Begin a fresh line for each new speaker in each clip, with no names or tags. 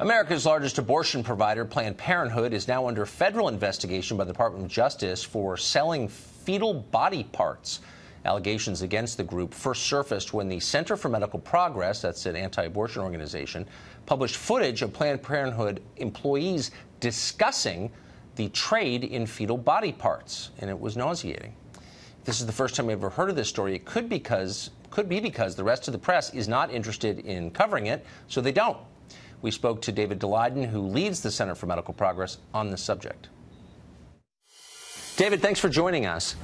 America's largest abortion provider, Planned Parenthood, is now under federal investigation by the Department of Justice for selling fetal body parts. Allegations against the group first surfaced when the Center for Medical Progress, that's an anti-abortion organization, published footage of Planned Parenthood employees discussing the trade in fetal body parts, and it was nauseating. This is the first time I've ever heard of this story. It could be because the rest of the press is not interested in covering it, so they don't. We spoke to David Daleiden, who leads the Center for Medical Progress, on this subject. David, thanks for joining us.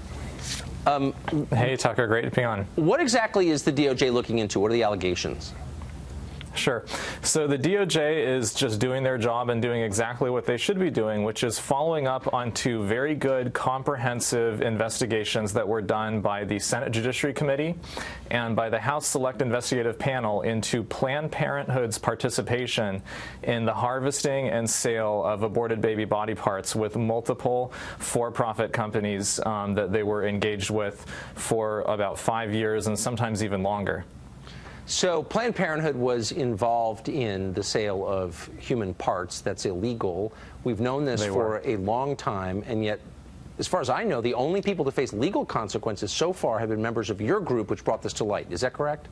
Hey, Tucker, great to be on.
What exactly is the DOJ looking into? What are the allegations?
Sure. So the DOJ is just doing their job and doing exactly what they should be doing, which is following up on two very good, comprehensive investigations that were done by the Senate Judiciary Committee and by the House Select Investigative Panel into Planned Parenthood's participation in the harvesting and sale of aborted baby body parts with multiple for-profit companies that they were engaged with for about 5 years and sometimes even longer.
So Planned Parenthood was involved in the sale of human parts. That's illegal. We've known this for a long time, and yet, as far as I know, the only people to face legal consequences so far have been members of your group, which brought this to light. Is that correct?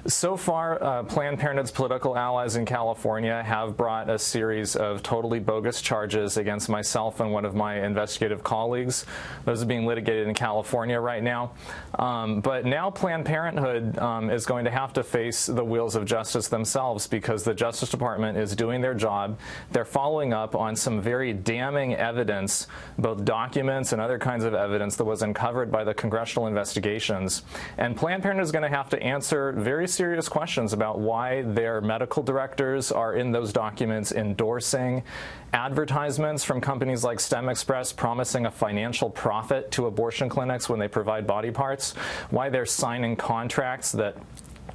So far, Planned Parenthood's political allies in California have brought a series of totally bogus charges against myself and one of my investigative colleagues. Those are being litigated in California right now. But now Planned Parenthood is going to have to face the wheels of justice themselves because the Justice Department is doing their job. They're following up on some very damning evidence, both documents and other kinds of evidence that was uncovered by the congressional investigations. And Planned Parenthood is going to have to answer very serious questions about why their medical directors are in those documents endorsing advertisements from companies like STEM Express promising a financial profit to abortion clinics when they provide body parts, why they're signing contracts that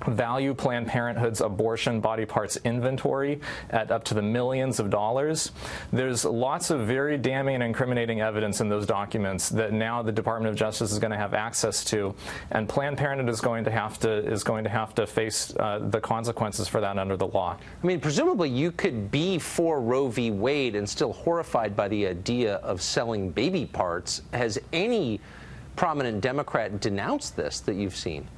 value Planned Parenthood's abortion body parts inventory at up to the millions of dollars. There's lots of very damning and incriminating evidence in those documents that now the Department of Justice is going to have access to, and Planned Parenthood is going to have to face the consequences for that under the law.
I mean, presumably you could be for Roe v. Wade and still horrified by the idea of selling baby parts. Has any prominent Democrat denounced this that you've seen?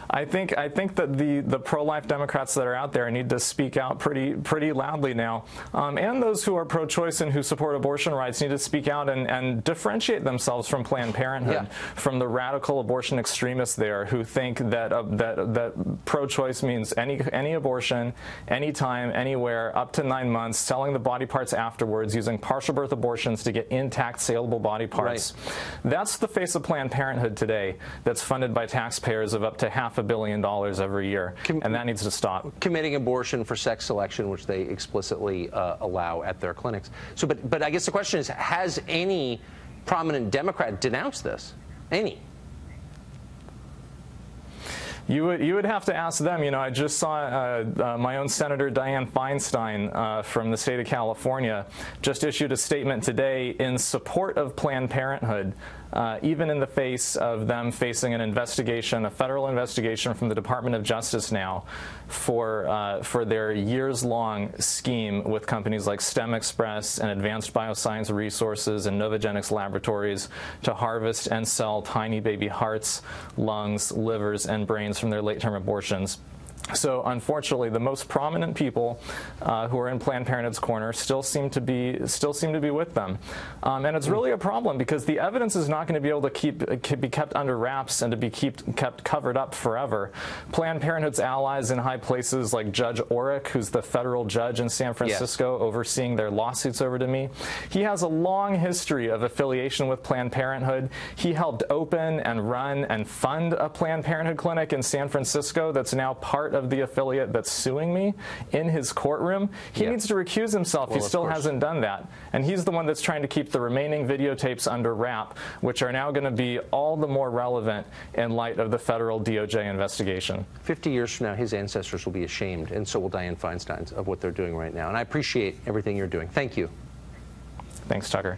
I think that the pro-life Democrats that are out there need to speak out pretty loudly now, and those who are pro-choice and who support abortion rights need to speak out and differentiate themselves from Planned Parenthood, from the radical abortion extremists there who think that that pro-choice means any abortion, anytime, anywhere, up to 9 months, selling the body parts afterwards, using partial birth abortions to get intact, saleable body parts. Right. That's the face of Planned Parenthood today. That's funded by taxpayers of up to $500 million every year, and that needs to stop. Committing
abortion for sex selection, which they explicitly allow at their clinics. So, but I guess the question is, has any prominent Democrat denounced this? Any?
You would have to ask them. You know, I just saw my own Senator Dianne Feinstein from the state of California just issued a statement today in support of Planned Parenthood, even in the face of them facing an investigation, a federal investigation from the Department of Justice now for their years-long scheme with companies like STEM Express and Advanced Bioscience Resources and Novogenics Laboratories to harvest and sell tiny baby hearts, lungs, livers, and brains from their late-term abortions. So, unfortunately, the most prominent people who are in Planned Parenthood's corner still seem to be with them, and it's really a problem because the evidence is not going to be able to be kept under wraps and to be kept covered up forever. Planned Parenthood's allies in high places like Judge Orrick, who's the federal judge in San Francisco overseeing their lawsuits over to me, he has a long history of affiliation with Planned Parenthood. He helped open and run and fund a Planned Parenthood clinic in San Francisco that's now part of the affiliate that's suing me in his courtroom. He needs to recuse himself. Well, he still hasn't done that. And he's the one that's trying to keep the remaining videotapes under wrap, which are now going to be all the more relevant in light of the federal DOJ investigation.
50 years from now, his ancestors will be ashamed, and so will Dianne Feinstein's, of what they're doing right now. And I appreciate everything you're doing. Thank you.
Thanks, Tucker.